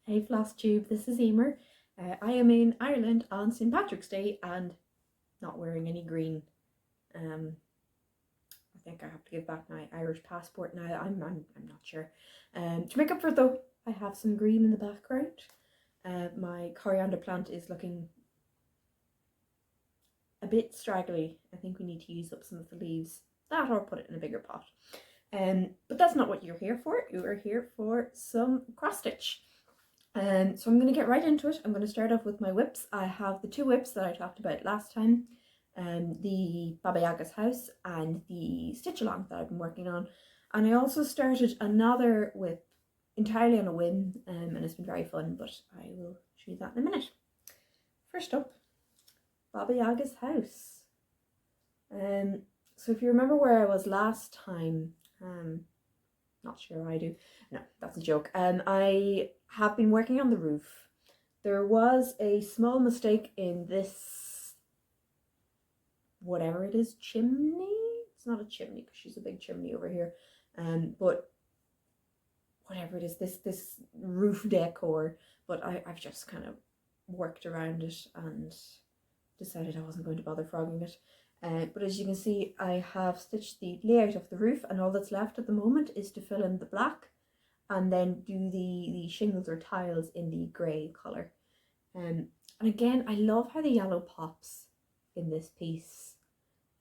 Hey Flosstube, this is Emer. I am in Ireland on St. Patrick's Day and not wearing any green. I think I have to give back my Irish passport now. I'm not sure. To make up for it though, I have some green in the background. My coriander plant is looking a bit straggly. I think we need to use up some of the leaves. That or put it in a bigger pot. But that's not what you're here for. You are here for some cross stitch. So I'm going to get right into it. I'm going to start off with my whips. I have the 2 whips that I talked about last time, the Baba Yaga's house and the stitch along that I've been working on. And I also started another whip entirely on a whim, and it's been very fun, but I will show you that in a minute. First up, Baba Yaga's house. So if you remember where I was last time, not sure I do. No, that's a joke. I have been working on the roof. There was a small mistake in this, whatever it is, chimney? It's not a chimney because she's a big chimney over here. But whatever it is, this roof decor. But I've just kind of worked around it and decided I wasn't going to bother frogging it. But as you can see, I have stitched the layout of the roof, and all that's left at the moment is to fill in the black and then do the shingles or tiles in the grey colour. And again, I love how the yellow pops in this piece.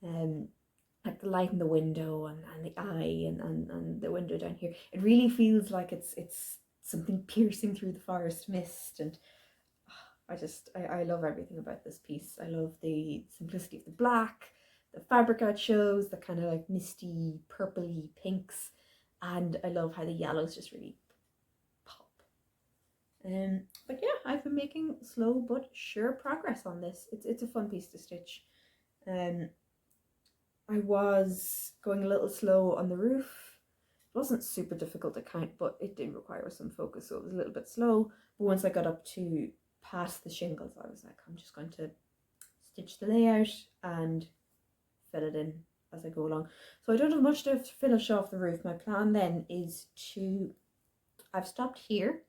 Like the light in the window and the eye and the window down here. It really feels like it's something piercing through the forest mist, and I love everything about this piece. I love the simplicity of the black, the fabric it shows, the kind of like misty purpley pinks, and I love how the yellows just really pop. But yeah, I've been making slow but sure progress on this. It's a fun piece to stitch. I was going a little slow on the roof. It wasn't super difficult to count, but it did require some focus, so it was a little bit slow. But once I got up to past the shingles, I was like, I'm just going to stitch the layout and fill it in as I go along. So I don't have much to finish off the roof. My plan then is I've stopped here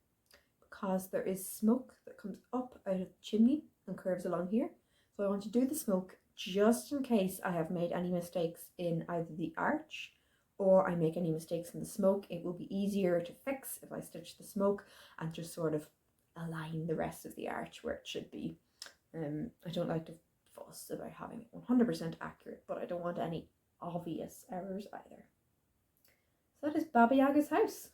because there is smoke that comes up out of the chimney and curves along here. So I want to do the smoke just in case I have made any mistakes in either the arch or I make any mistakes in the smoke. It will be easier to fix if I stitch the smoke and just sort of align the rest of the arch where it should be. I don't like to fuss about having it 100% accurate, but I don't want any obvious errors either. So that is Baba Yaga's house.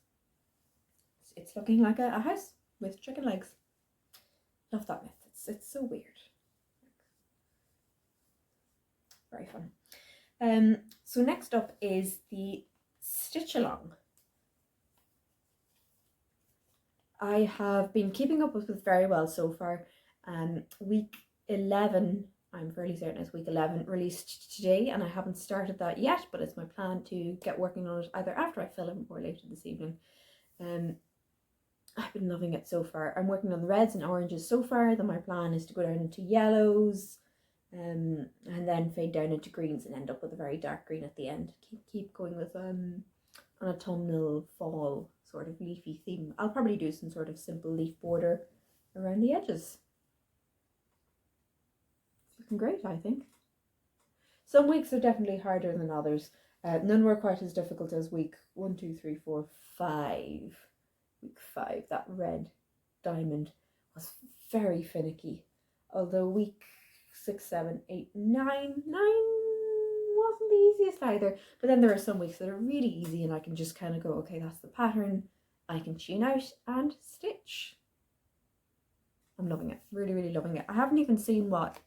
It's looking like a house with chicken legs. Love that myth. It's so weird. Very fun. So next up is the stitch along. I have been keeping up with it very well so far. Week 11, I'm fairly certain it's week 11, released today, and I haven't started that yet, but it's my plan to get working on it either after I film or later this evening. I've been loving it so far. I'm working on the reds and oranges so far, then my plan is to go down into yellows, and then fade down into greens and end up with a very dark green at the end. Keep going with an autumnal fall sort of leafy theme. I'll probably do some sort of simple leaf border around the edges. It's looking great, I think. Some weeks are definitely harder than others. None were quite as difficult as week 1, 2, 3, 4, 5. Week 5, that red diamond was very finicky. Although week 6, 7, 8, 9 wasn't the easiest either. But then there are some weeks that are really easy and I can just kind of go, okay, that's the pattern. I can tune out and stitch. I'm loving it. Really, really loving it. I haven't even seen what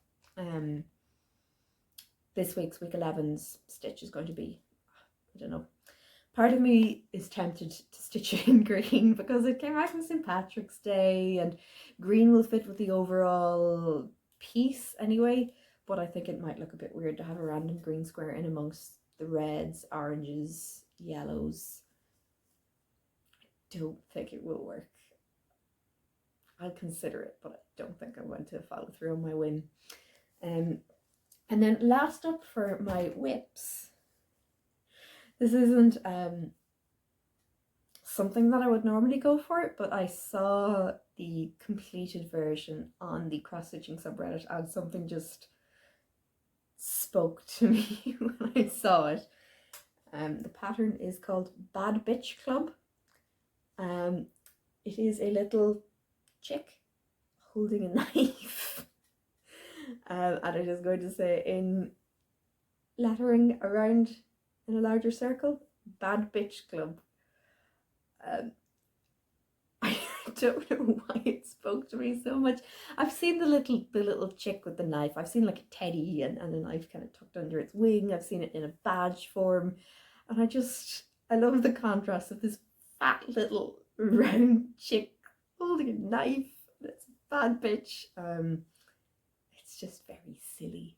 this week's week 11's stitch is going to be. I don't know. Part of me is tempted to stitch it in green because it came out from St. Patrick's Day and green will fit with the overall piece anyway, but I think it might look a bit weird to have a random green square in amongst the reds, oranges, yellows. I don't think it will work. I'll consider it, but I don't think I'm going to follow through on my whim. And then last up for my whips. This isn't something that I would normally go for, but I saw the completed version on the cross-stitching subreddit and something just spoke to me when I saw it. The pattern is called Bad Bitch Club. It is a little chick holding a knife. And I'm just going to say in lettering around in a larger circle, Bad Bitch Club. I don't know why it spoke to me so much. I've seen the little chick with the knife. I've seen like a teddy and a knife kind of tucked under its wing. I've seen it in a badge form. And I love the contrast of this fat little round chick holding a knife. It's a bad bitch. It's just very silly,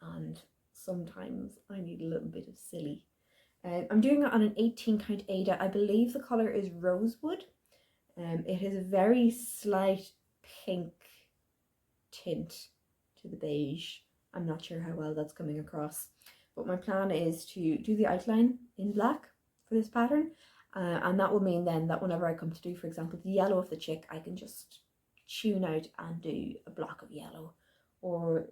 and sometimes I need a little bit of silly. I'm doing it on an 18 count Ada. I believe the colour is Rosewood. It has a very slight pink tint to the beige. I'm not sure how well that's coming across, but my plan is to do the outline in black for this pattern, and that will mean then that whenever I come to do, for example, the yellow of the chick, I can just tune out and do a block of yellow, or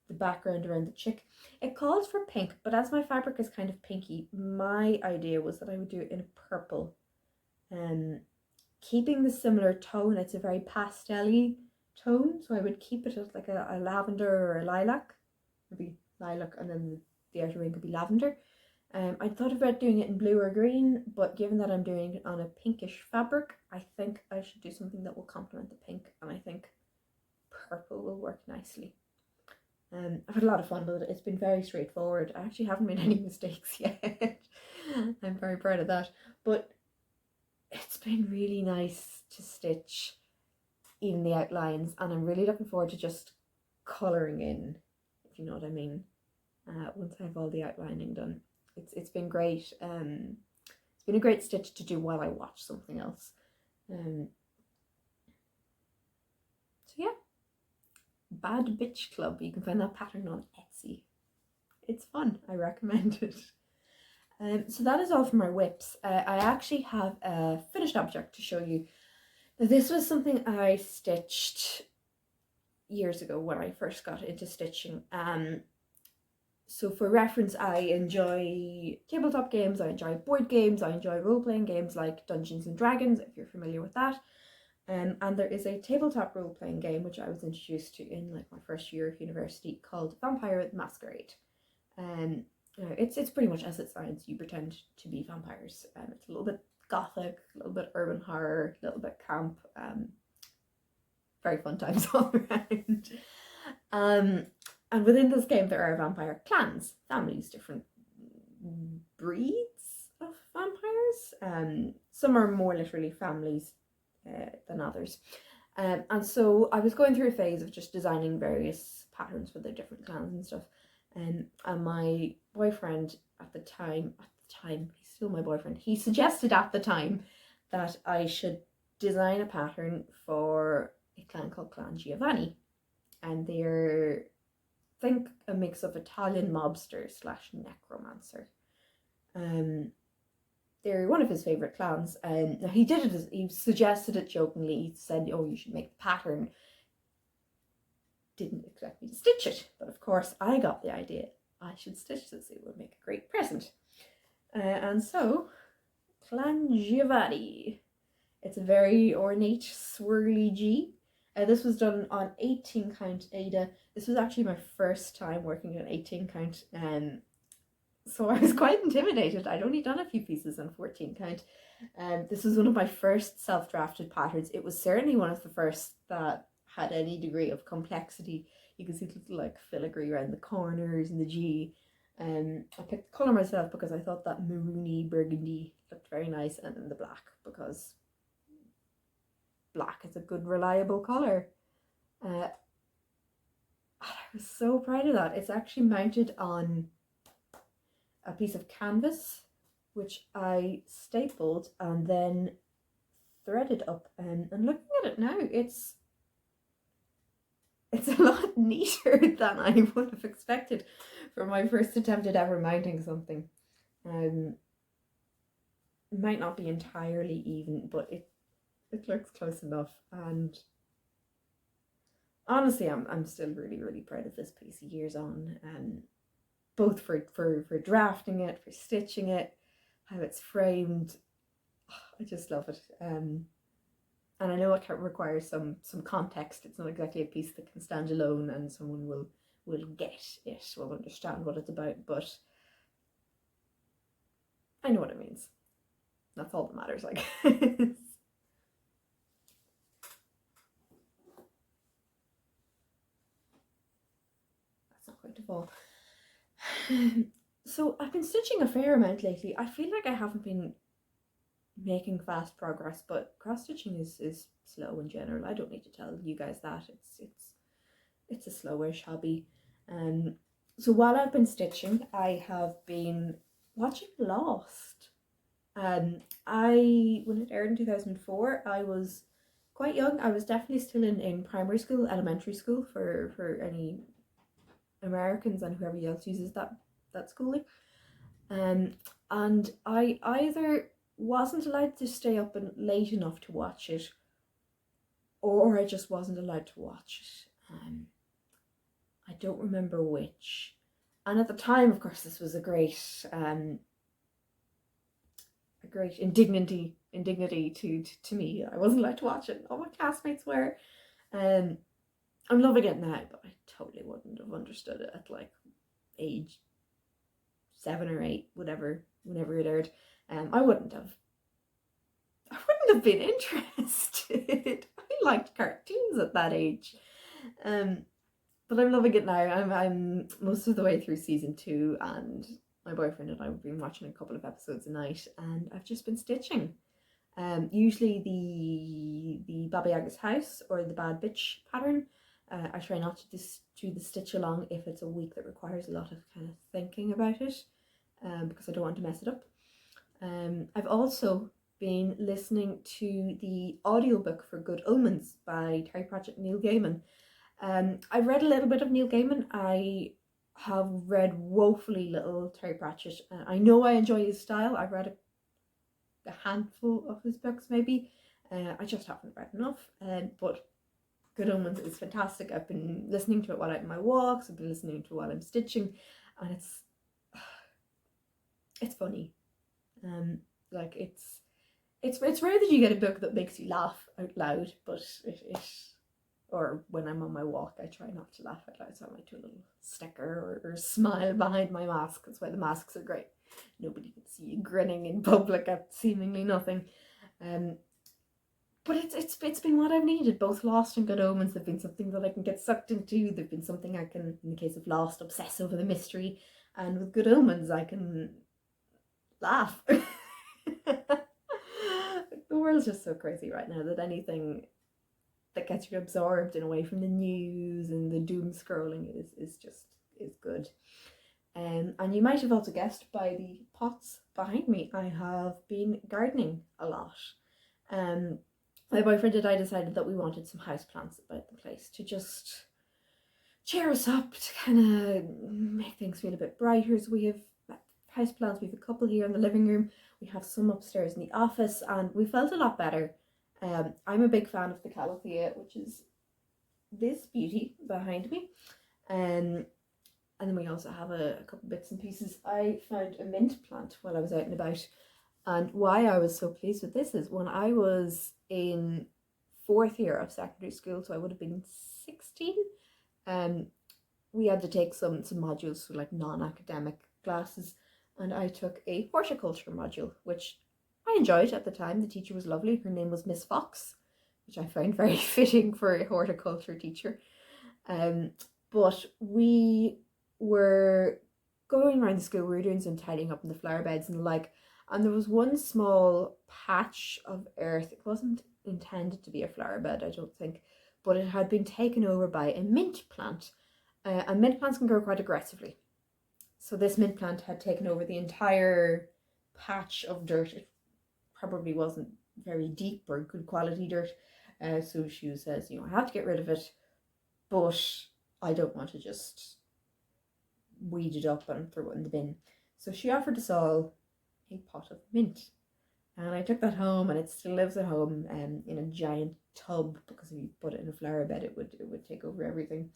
the background around the chick. It calls for pink, but as my fabric is kind of pinky, my idea was that I would do it in a purple, keeping the similar tone. It's a very pastel-y tone, so I would keep it as like a lavender or a lilac, maybe lilac, and then the outer ring could be lavender. I thought about doing it in blue or green, but given that I'm doing it on a pinkish fabric, I think I should do something that will complement the pink, and I think purple will work nicely. I've had a lot of fun with it. It's been very straightforward. I actually haven't made any mistakes yet. I'm very proud of that. But it's been really nice to stitch even the outlines, and I'm really looking forward to just colouring in, if you know what I mean, once I have all the outlining done. It's been great. It's been a great stitch to do while I watch something else. So yeah, Bad Bitch Club. You can find that pattern on Etsy. It's fun. I recommend it. So that is all for my whips. I actually have a finished object to show you. Now, this was something I stitched years ago when I first got into stitching. So for reference, I enjoy tabletop games, I enjoy board games, I enjoy role-playing games like Dungeons and Dragons, if you're familiar with that. And there is a tabletop role-playing game which I was introduced to in like my first year of university called Vampire the Masquerade. It's pretty much as it sounds. You pretend to be vampires. It's a little bit gothic, a little bit urban horror, a little bit camp. Very fun times all around. And within this game there are vampire clans, families, different breeds of vampires. Some are more literally families than others. And so I was going through a phase of just designing various patterns for the different clans and stuff. And my boyfriend at the time, he's still my boyfriend, he suggested at the time that I should design a pattern for a clan called Clan Giovanni. And they're, I think, a mix of Italian mobster / necromancer. They're one of his favourite clans. Now he did it, he suggested it jokingly. He said, oh, you should make the pattern. Didn't expect me to stitch it, but of course I got the idea. I should stitch this, it would make a great present. And so, Clan Giovanni. It's a very ornate, swirly G. This was done on 18 count Ada. This was actually my first time working on 18 count, so I was quite intimidated. I'd only done a few pieces on 14 count. This was one of my first self-drafted patterns. It was certainly one of the first that had any degree of complexity. You can see the little like filigree around the corners and the G. I picked the colour myself because I thought that maroony burgundy looked very nice, and then the black because black is a good reliable colour. I was so proud of that. It's actually mounted on a piece of canvas which I stapled and then threaded up, and looking at it now, it's a lot neater than I would have expected for my first attempt at ever mounting something. might not be entirely even, but it looks close enough. And honestly, I'm still really, really proud of this piece years on. Both for drafting it, for stitching it, how it's framed. I just love it. And I know it requires some context. It's not exactly a piece that can stand alone and someone will get it, will understand what it's about, but I know what it means. That's all that matters, I guess. That's not going to fall. So I've been stitching a fair amount lately. I feel like I haven't been making fast progress, but cross stitching is slow in general. I don't need to tell you guys that. It's a slowish hobby. So while I've been stitching, I have been watching Lost. When it aired in 2004, I was quite young. I was definitely still in primary school, elementary school for any Americans and whoever else uses that schooling. And I either wasn't allowed to stay up and late enough to watch it, or I just wasn't allowed to watch it. I don't remember which. And at the time, of course, this was a great indignity to me. I wasn't allowed to watch it. All my classmates were. I'm loving it now, but I totally wouldn't have understood it at like age 7 or 8, whenever it aired. I wouldn't have been interested. I liked cartoons at that age. But I'm loving it now. I'm most of the way through season 2, and my boyfriend and I have been watching a couple of episodes a night, and I've just been stitching. Usually the Baba Yaga's house or the bad bitch pattern. I try not to do the stitch along if it's a week that requires a lot of kind of thinking about it, because I don't want to mess it up. I've also been listening to the audiobook for Good Omens by Terry Pratchett and Neil Gaiman. I've read a little bit of Neil Gaiman. I have read woefully little Terry Pratchett. I know I enjoy his style. I've read a handful of his books maybe. I just haven't read enough. But Good Omens is fantastic. I've been listening to it while I'm on my walks. I've been listening to it while I'm stitching, and it's funny. Like it's rare that you get a book that makes you laugh out loud, but or when I'm on my walk, I try not to laugh out loud, so I might do a little sticker or smile behind my mask. That's why the masks are great. Nobody can see you grinning in public at seemingly nothing. But it's been what I've needed. Both Lost and Good Omens have been something that I can get sucked into. They've been something I can, in the case of Lost, obsess over the mystery, and with Good Omens, I can laugh. The world's just so crazy right now that anything that gets you absorbed and away from the news and the doom scrolling is good. And you might have also guessed by the pots behind me, I have been gardening a lot. My boyfriend and I decided that we wanted some houseplants about the place to just cheer us up, to kind of make things feel a bit brighter. So we have houseplants. We have a couple here in the living room. We have some upstairs in the office, and we felt a lot better. I'm a big fan of the calathea, which is this beauty behind me. And then we also have a couple bits and pieces. I found a mint plant while I was out and about. And why I was so pleased with this is when I was in 4th year of secondary school, so I would have been 16, we had to take some modules, so like non-academic classes, and I took a horticulture module, which I enjoyed at the time. The teacher was lovely. Her name was Miss Fox, which I found very fitting for a horticulture teacher. But we were going around the school, we were doing some tidying up in the flower beds and the like, and there was one small patch of earth. It wasn't intended to be a flower bed, I don't think, but it had been taken over by a mint plant. And mint plants can grow quite aggressively. So this mint plant had taken over the entire patch of dirt. It probably wasn't very deep or good quality dirt. So she says, I have to get rid of it, but I don't want to just weed it up and throw it in the bin. So she offered us all a pot of mint. And I took that home, and it still lives at home in a giant tub, because if you put it in a flower bed, it would take over everything.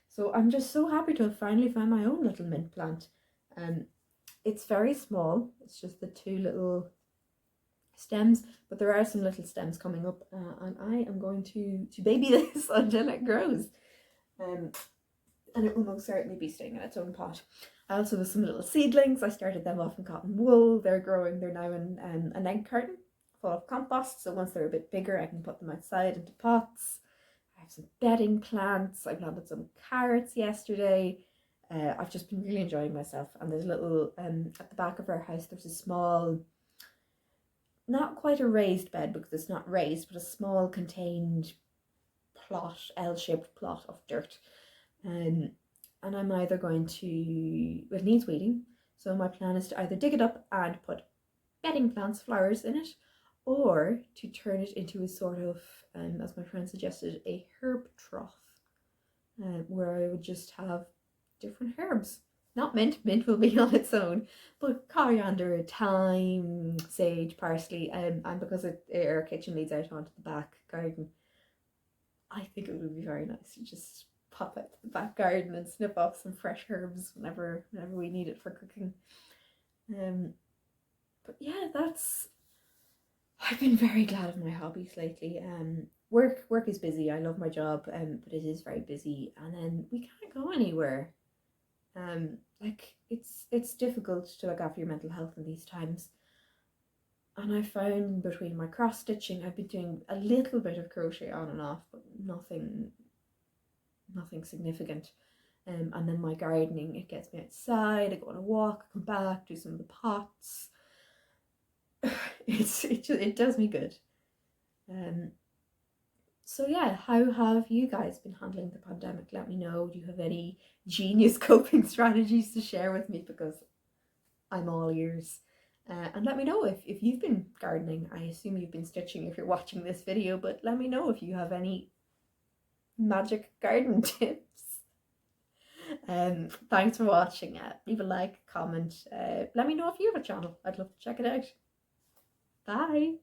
So I'm just so happy to have finally found my own little mint plant. It's very small. It's just the two little stems, but there are some little stems coming up, and I am going to baby this until it grows. And it will most certainly be staying in its own pot. I also have some little seedlings. I started them off in cotton wool. They're growing. They're now in an egg carton full of compost. So once they're a bit bigger, I can put them outside into pots. I have some bedding plants. I planted some carrots yesterday. I've just been really enjoying myself. And there's a little, at the back of our house, there's a small, not quite a raised bed because it's not raised, but a small contained plot, L-shaped plot of dirt. And I'm either going to, it needs weeding, so my plan is to either dig it up and put bedding plants, flowers in it, or to turn it into a sort of, as my friend suggested, a herb trough, where I would just have different herbs. Not mint, mint will be on its own, but coriander, thyme, sage, parsley, and because our kitchen leads out onto the back garden, I think it would be very nice to just pop out to the back garden and snip off some fresh herbs whenever we need it for cooking. But yeah, I've been very glad of my hobbies lately. Work is busy. I love my job, but it is very busy, and then we can't go anywhere. Like it's difficult to look after your mental health in these times. And I found between my cross stitching, I've been doing a little bit of crochet on and off, but nothing significant. And then my gardening, it gets me outside. I go on a walk, I come back, do some of the pots. It does me good. So yeah, how have you guys been handling the pandemic? Let me know. Do you have any genius coping strategies to share with me? Because I'm all ears. And let me know if you've been gardening. I assume you've been stitching if you're watching this video, but let me know if you have any magic garden tips. Thanks for watching. Leave a like, comment. Let me know if you have a channel. I'd love to check it out. Bye.